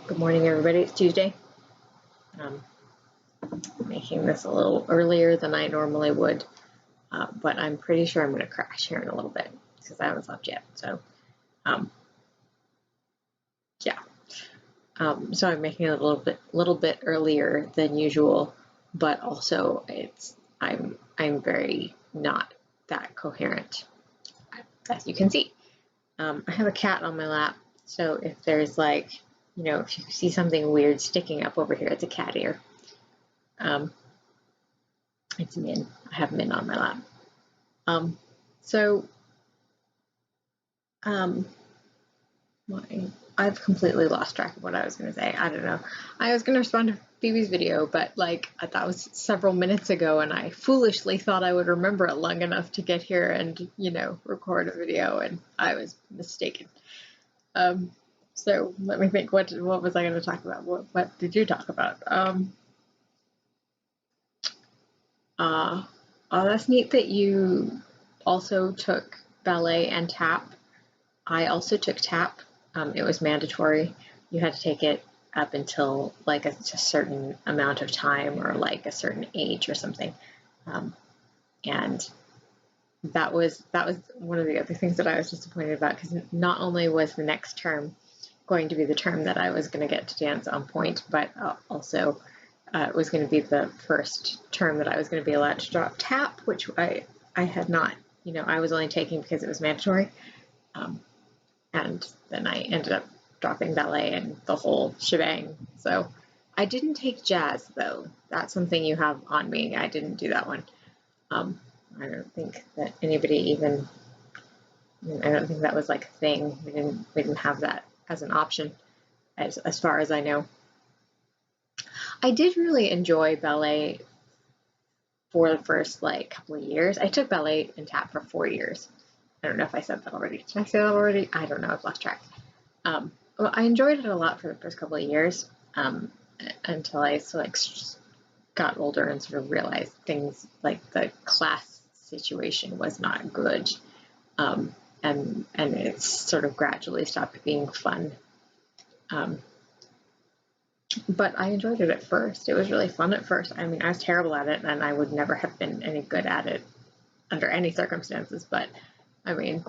Good morning, everybody. It's Tuesday. Making this a little earlier than I normally would, but I'm pretty sure I'm going to crash here in a little bit because I haven't slept yet. So, yeah. So I'm making it a little bit earlier than usual, but also I'm very not that coherent, as you can see. I have a cat on my lap, so if there's if you see something weird sticking up over here, it's a cat ear. It's Min. I have Min on my lap. I've completely lost track of what I was going to say. I don't know. I was going to respond to Phoebe's video, but that was several minutes ago, and I foolishly thought I would remember it long enough to get here and, record a video, and I was mistaken. So let me think, what was I going to talk about? What did you talk about? Oh, that's neat that you also took ballet and tap. I also took tap. It was mandatory. You had to take it up until a certain amount of time or a certain age or something. And that was one of the other things that I was disappointed about, because not only was the next term going to be the term that I was going to get to dance on point, but also it was going to be the first term that I was going to be allowed to drop tap, which I had not, I was only taking because it was mandatory. And then I ended up dropping ballet and the whole shebang. So I didn't take jazz, though. That's something you have on me. I didn't do that one. I don't think that anybody even, I don't think that was a thing. We didn't have that as an option, as far as I know. I did really enjoy ballet for the first couple of years. I took ballet and tap for 4 years. I don't know if I said that already. Did I say that already? I don't know. I've lost track. Well, I enjoyed it a lot for the first couple of years, until I got older and sort of realized things like the class situation was not good, and it sort of gradually stopped being fun. But I enjoyed it at first. It was really fun at first. I mean, I was terrible at it, and I would never have been any good at it under any circumstances, but I mean,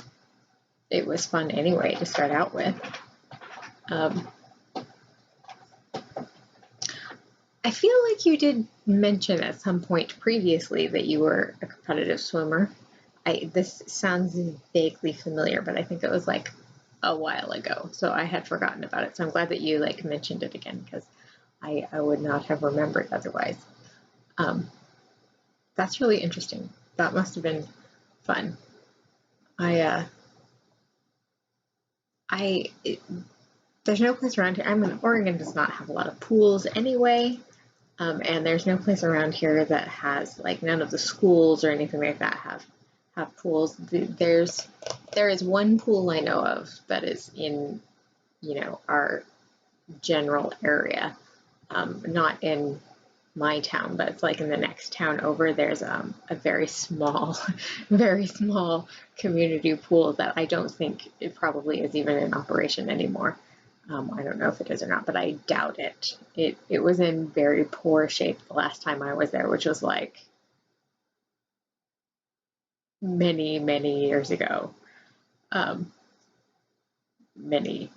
it was fun anyway to start out with. I feel like you did mention at some point previously that you were a competitive swimmer. This sounds vaguely familiar, but I think it was a while ago, so I had forgotten about it. So I'm glad that you mentioned it again, because I would not have remembered otherwise. That's really interesting. That must have been fun. There's no place around here. Oregon does not have a lot of pools anyway, and there's no place around here that has none of the schools or anything like that have pools. There is one pool I know of that is in our general area, not in my town, but it's in the next town over. There's a very small community pool that I don't think it probably is even in operation anymore. I don't know if it is or not, but I doubt it. It was in very poor shape the last time I was there, which was many years ago. Many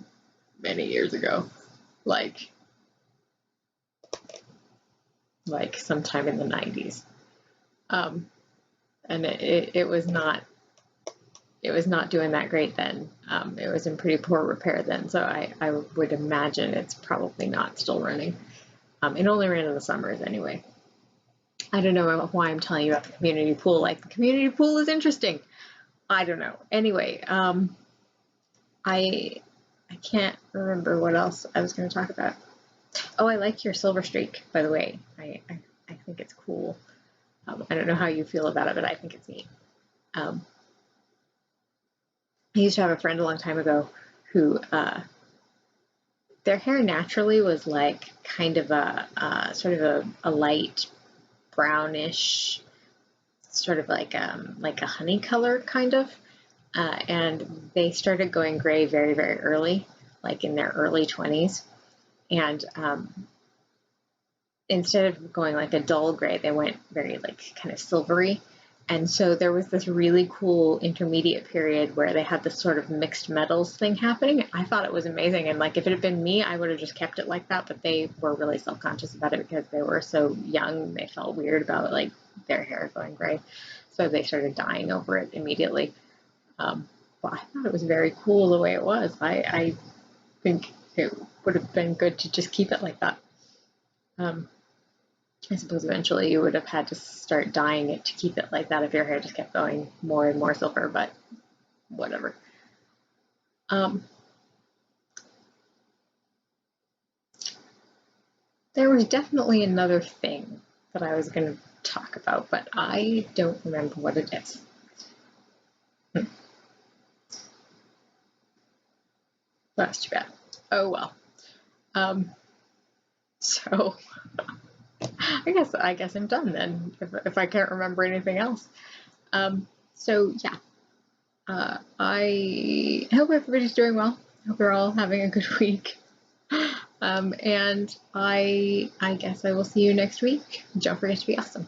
years ago, sometime in the 90s. And it was not doing that great then. It was in pretty poor repair then, so I would imagine it's probably not still running. It only ran in the summers anyway. I don't know why I'm telling you about the community pool. The community pool is interesting. I don't know. Anyway, I can't remember what else I was going to talk about. Oh, I like your silver streak, by the way. I think it's cool. I don't know how you feel about it, but I think it's neat. I used to have a friend a long time ago who their hair naturally was kind of a sort of a light brownish, sort of like a honey color kind of, and they started going gray very, very early, in their early 20s. And instead of going like a dull gray, they went very like kind of silvery. And so there was this really cool intermediate period where they had this sort of mixed metals thing happening. I thought it was amazing. And like, if it had been me, I would have just kept it like that. But they were really self-conscious about it because they were so young. They felt weird about like their hair going gray. So they started dyeing over it immediately. But I thought it was very cool the way it was. I think it would have been good to just keep it like that. I suppose eventually you would have had to start dyeing it to keep it like that if your hair just kept going more and more silver, but whatever. There was definitely another thing that I was going to talk about, but I don't remember what it is. That's too bad. Oh well. So I guess I'm done then, if I can't remember anything else. So yeah, I hope everybody's doing well. I hope you're all having a good week. And I guess I will see you next week. Don't forget to be awesome.